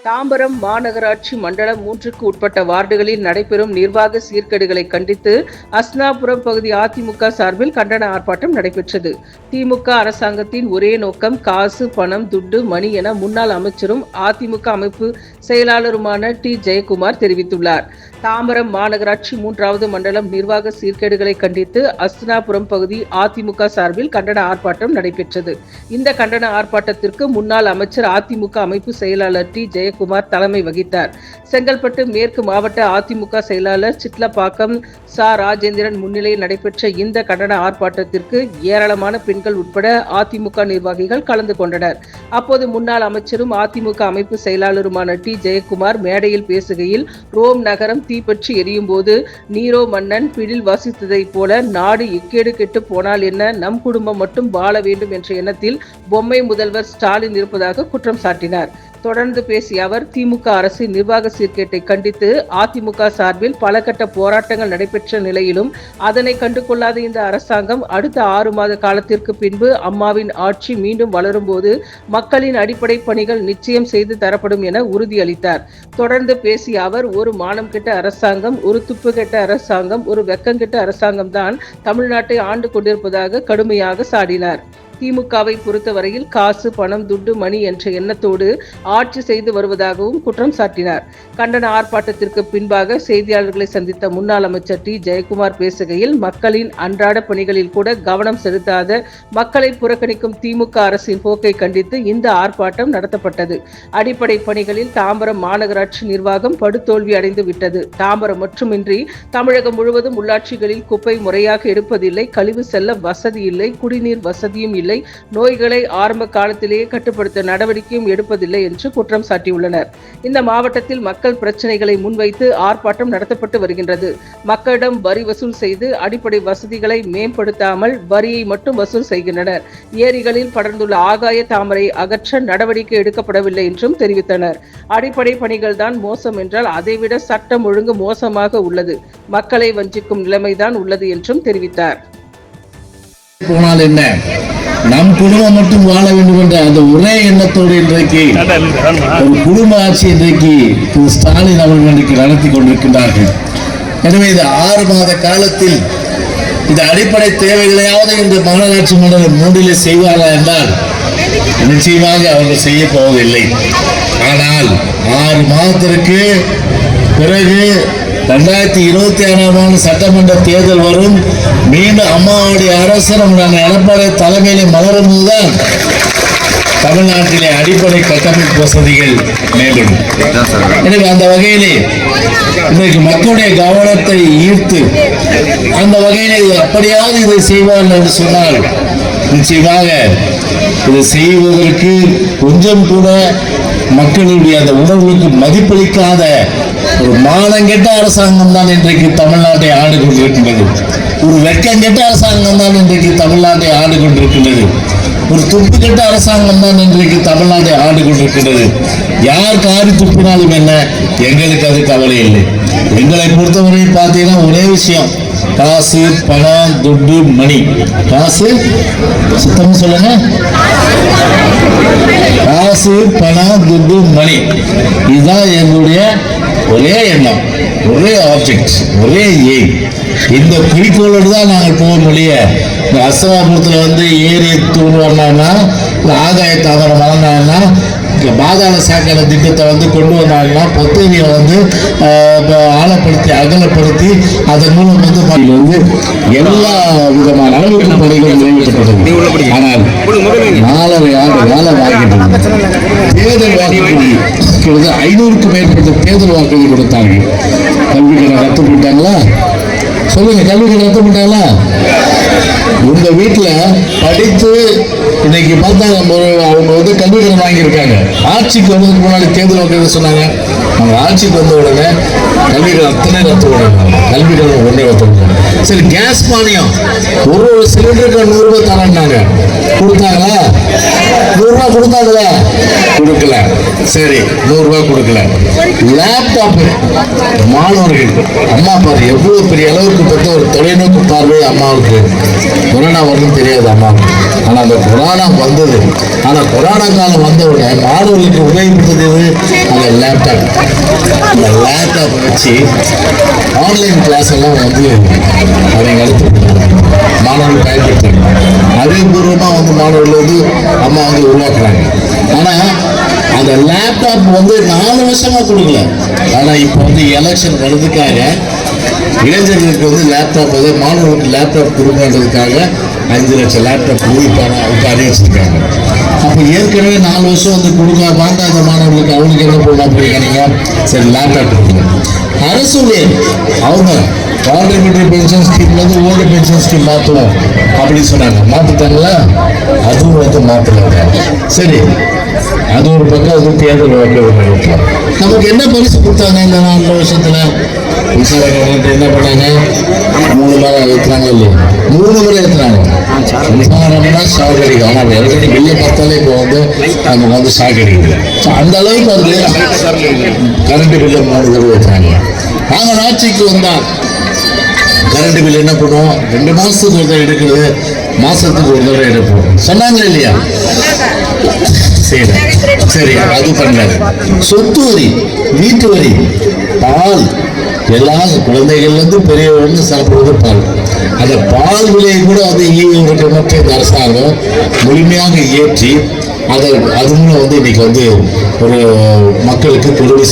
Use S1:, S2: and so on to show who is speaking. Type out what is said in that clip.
S1: தாம்பரம் மாநகராட்சி மண்டலம் 3க்கு உட்பட்ட வார்டுகளில் நடைபெறும் நிர்வாக சீர்கேடுகளை கண்டித்து அஸ்னாபுரம் பகுதி அதிமுக சார்பில் கண்டன ஆர்ப்பாட்டம் நடைபெற்றது. திமுக அரசாங்கத்தின் ஒரே நோக்கம் காசு, பணம், துட்டு, மணி என முன்னாள் அமைச்சரும் அதிமுக அமைப்பு செயலாளருமான டி. ஜெயக்குமார் தெரிவித்துள்ளார். தாம்பரம் மாநகராட்சி 3வது மண்டலம் நிர்வாக சீர்கேடுகளை கண்டித்து அஸ்னாபுரம் பகுதி அதிமுக சார்பில் கண்டன ஆர்ப்பாட்டம் நடைபெற்றது. இந்த கண்டன ஆர்ப்பாட்டத்திற்கு முன்னாள் அமைச்சர் அதிமுக அமைப்பு செயலாளர் டி. ஜெயக்குமார் தலைமை வகித்தார். செங்கல்பட்டு மேற்கு மாவட்ட அதிமுக செயலாளர் சிட்லப்பாக்கம் சா. ராஜேந்திரன் முன்னிலையில் நடைபெற்ற இந்த கண்டன ஆர்ப்பாட்டத்திற்கு ஏராளமான பெண்கள் உட்பட அதிமுக நிர்வாகிகள் கலந்து கொண்டனர். அப்போது முன்னாள் அமைச்சரும் அதிமுக அமைப்பு செயலாளருமான டி. ஜெயக்குமார் மேடையில் பேசுகையில், ரோம் நகரம் தீப்பற்றி எரியும் போது நீரோ மன்னன் பிடில் வாசித்ததைப் போல நாடு இக்கேடு கெட்டு போனால் என்ன, நம் குடும்பம் மட்டும் வாழ வேண்டும் என்ற எண்ணத்தில் பொம்மை முதல்வர் ஸ்டாலின் இருப்பதாக குற்றம் சாட்டினார். தொடர்ந்து பேசிய அவர், திமுக அரசின் நிர்வாக சீர்கேட்டை கண்டித்து அதிமுக சார்பில் பல கட்ட போராட்டங்கள் நடைபெற்ற நிலையிலும் அதனை கண்டுகொள்ளாத இந்த அரசாங்கம் அடுத்த 6 மாத காலத்திற்கு பின்பு அம்மாவின் ஆட்சி மீண்டும் வளரும் போது மக்களின் அடிப்படை பணிகள் நிச்சயம் செய்து தரப்படும் என உறுதியளித்தார். தொடர்ந்து பேசிய அவர், ஒரு மானம் கெட்ட அரசாங்கம், ஒரு துப்பு கெட்ட அரசாங்கம், ஒரு வெக்கங்கெட்ட அரசாங்கம் தான் தமிழ்நாட்டை ஆண்டு கொண்டிருப்பதாக கடுமையாக சாடினார். திமுகவை பொறுத்தவரையில் காசு, பணம், துட்டு, மணி என்ற எண்ணத்தோடு ஆட்சி செய்து வருவதாகவும் குற்றம் சாட்டினார். கண்டன ஆர்ப்பாட்டத்திற்கு பின்பாக செய்தியாளர்களை சந்தித்த முன்னாள் அமைச்சர் டி. ஜெயக்குமார் பேசுகையில், மக்களின் அன்றாட பணிகளில் கூட கவனம் செலுத்தாத மக்களை புறக்கணிக்கும் திமுக அரசின் போக்கை கண்டித்து இந்த ஆர்ப்பாட்டம் நடத்தப்பட்டது. அடிப்படை பணிகளில் தாம்பரம் மாநகராட்சி நிர்வாகம் படுதோல்வி அடைந்து விட்டது. தாம்பரம் மட்டுமின்றி தமிழகம் முழுவதும் உள்ளாட்சிகளில் குப்பை முறையாக எடுப்பதில்லை, கழிவு செல்ல வசதி இல்லை, குடிநீர் வசதியும் இல்லை, நோய்களை ஆரம்ப காலத்திலேயே கட்டுப்படுத்த நடவடிக்கையும் எடுப்பதில்லை என்று குற்றம் சாட்டியுள்ளனர். இந்த மாவட்டத்தில் மக்கள் பிரச்சனைகளை முன்வைத்து ஆர்ப்பாட்டம் நடத்தப்பட்டு வருகின்றது. மக்களிடம் வரி வசூல் செய்து அடிப்படை வசதிகளை மேம்படுத்தாமல் வரியை மட்டும் வசூல் செய்கின்றனர். ஏரிகளில் படர்ந்துள்ள ஆகாய தாமரை அகற்ற நடவடிக்கை எடுக்கப்படவில்லை என்றும் தெரிவித்தனர். அடிப்படை பணிகள் தான் மோசம் என்றால் அதைவிட சட்டம் ஒழுங்கு மோசமாக உள்ளது. மக்களை வஞ்சிக்கும் நிலைமைதான் உள்ளது என்றும் தெரிவித்தார்.
S2: நம் குடும்பம் மட்டும் வாழ வேண்டும் என்ற அந்த ஒரே எண்ணத்தோடு இன்றைக்கு ஒரு குடும்ப ஆட்சி இன்றைக்கு ஸ்டாலின் அவர்கள் இன்றைக்கு நடத்தி கொண்டிருக்கின்றார்கள். எனவே இந்த 6 மாத காலத்தில் இந்த அடிப்படை தேவைகளையாவது இந்த மாநகராட்சி மண்டலம் 3 செய்வார்கள் என்றால் நிச்சயமாக அவர்கள் செய்ய போவதில்லை. ஆனால் 6 மாதத்திற்கு பிறகு 2026 சட்டமன்ற தேர்தல் வரும். மீண்டும் அம்மாவுடைய அரசு எடப்பாடி தலைமையிலே மலரும் போதுதான் தமிழ்நாட்டிலே அடிப்படை கட்டமைப்பு வசதிகள் மேம்படும். எனவே அந்த வகையிலே இன்றைக்கு மக்களுடைய கவனத்தை ஈர்த்து அந்த வகையிலே அப்படியாவது இதை செய்வார்கள் என்று சொன்னால் நிச்சயமாக இதை செய்வதற்கு கொஞ்சம் கூட மக்களுடைய அந்த உணர்வுக்கு மதிப்பளிக்காத ஒரு மானங்கெட்ட அரசாங்கம் தான் இன்றைக்கு தமிழ்நாட்டை ஆண்டு கொண்டிருக்கின்றது. ஒரு வெட்கங்கெட்ட அரசாங்கம் தான் இன்றைக்கு தமிழ்நாட்டை ஆண்டு கொண்டிருக்கின்றது. ஒரு துப்பு கெட்ட அரசாங்கம் தான் இன்றைக்கு தமிழ்நாட்டை ஆண்டு கொண்டிருக்கின்றது. யார் காரி துப்பினாலும் என்ன, எங்களுக்கு அது கவலை இல்லை. எங்களை பொறுத்தவரை பார்த்தீங்கன்னா ஒரே விஷயம், காசு, பணம், துட்டு, மணி. காசு சுத்தம் சொல்லுங்க, காசு, பணம், துட்டு, மணி, இதுதான் எங்களுடைய ஒரே எண்ணம், ஒரே ஆப்ஜெக்ட், ஒரே எய்ம். இந்த குறிக்கோளோடு தான் நாங்கள் போக முடியும். இந்த அஸ்னாபுரத்தில் ஏரி தூண்டுவாங்கன்னா, ஆகாய தாமரை வளர்ந்தாங்கன்னா, பாதாள சாக்கடை திட்டத்தை கொண்டு வந்தாங்கன்னா, பொத்தேரியை ஆழப்படுத்தி அகலப்படுத்தி அதன் மூலம் எல்லா விதமான அளவுக்கு பணிகள் நிறைவேற்றப்பட்டது. ஆனால் 4.5 ஆண்டு காலம் வாங்கிட்டு தேர்தல் வாக்குறுதி 500க்கும் மேற்பட்ட தேர்தல் வாக்குறுதி கொடுத்தாங்க. கல்விகளை ரத்து பண்ணிட்டாங்களா? சொல்லுங்க, கல்விகளை ரத்து பண்ணிட்டாங்களா? உங்க வீட்டுல படித்து இன்னைக்கு பார்த்தா அவங்க கல்விக்கடன் வாங்கியிருக்காங்க. ஆட்சிக்கு வந்ததுக்கு முன்னாடி தேர்தல் வாக்குறுதி சொன்னாங்க, அவங்க ஆட்சிக்கு வந்த உடனே கல்விக்கடன் அத்தனை ரத்து விடுறாங்க. கல்விக்கடன் ஒன்றே ரத்து விடுறாங்க. சரி, கேஸ் மானியம் ஒரு சிலிண்டருக்கு 100 ரூபாய் தரேன்னாங்க, கொடுத்தாங்களா? 100 ரூபாய் கொடுத்தாங்களா? கொடுக்கல. சரி, 100 ரூபாய் கொடுக்கல. லேப்டாப் மாணவர்கள், அம்மா பாரு எவ்வளவு பெரிய அளவுக்கு பார்த்த ஒரு தொலைநோக்கு பார்வை அம்மாவுக்கு. கொரோனா வரும்னு தெரியாது அம்மாவுக்கு. ஆனா அந்த கொரோனா வந்தது. ஆனா கொரோனா காலம் வந்த உடனே மாணவர்களுக்கு உபயோகப்படுத்தது அந்த லேப்டாப். அந்த லேப்டாப் வச்சு ஆன்லைன் கிளாஸ் எல்லாம் வந்து அவங்க எடுத்து மாணவர்கள் பயன்படுத்துறாங்க. அறிவுபூர்வமா வந்து மாணவர்கள் வந்து அம்மா வந்து உருவாக்குறாங்க. ஆனா அந்த லேப்டாப் வந்து 4 வருஷமா கொடுக்கல. ஆனா இப்ப வந்து எலெக்ஷன் வர்றதுக்காக இளைஞர்களுக்கு வந்து லேப்டாப், அதாவது மாணவர்களுக்கு லேப்டாப் கொடுக்கறதுக்காக 5 லட்சம் லேப்டாப் இப்போ அறிவிச்சிருக்காங்க. அப்போ ஏற்கனவே 4 வருஷம் வந்து கொடுக்க வாங்காத மாணவர்களுக்கு அவங்களுக்கு என்ன பண்ணலாம் அப்படிங்கிறீங்க. சரி, லேப்டாப் கொடுக்கணும். அரசு அவங்க கான்ட்ரிபியூட்டரி பென்ஷன் ஸ்கீம்லேருந்து ஓல்டு பென்ஷன் ஸ்கீம் மாற்றுவோம் அப்படின்னு சொன்னாங்க. மாற்றிட்டாங்களா? அதுவும் வந்து மாற்றல. சரி, அது ஒரு பக்கம் அது தேர்தல் வாக்கு. நமக்கு என்ன பரிசு கொடுத்தாங்க இந்த 4 வருஷத்துல? என்ன பண்ணாங்க? 3 முறை ஏற்றுறாங்க இல்லையா? 3 முறை ஏற்றுறாங்க. மின்சாரம்னா சாகடிக்கும். ஆனால் எலக்ட்ரிக் பில்லை பார்த்தாலே இப்போ வந்து நமக்கு வந்து சாகடிக்குது. அந்த அளவுக்கு வந்து கரண்ட் பில்லை 3 தடவை ஏற்றுறாங்க. நாங்கள் ஆட்சிக்கு வந்தால் கரண்ட் பில் என்ன பண்ணுவோம்? 2 மாசத்துக்கு ஒரு தடவை எடுக்கிறது, மாசத்துக்கு ஒரு தடவை எடுப்போம் சொன்னாங்களே இல்லையா? சரி, அது பண்ணாரு. சொத்து வரி, வீட்டு வரி, பால், எல்லா குழந்தைகள்ல இருந்து பெரியவர்கள் சாப்பிடுவது பால். அந்த பால் விலையை கூட அது மற்ற அரசாங்கம் முழுமையாக ஏற்றி அதை அது மூலம் வந்து இன்னைக்கு வந்து ஒரு மக்களுக்கு பெருமை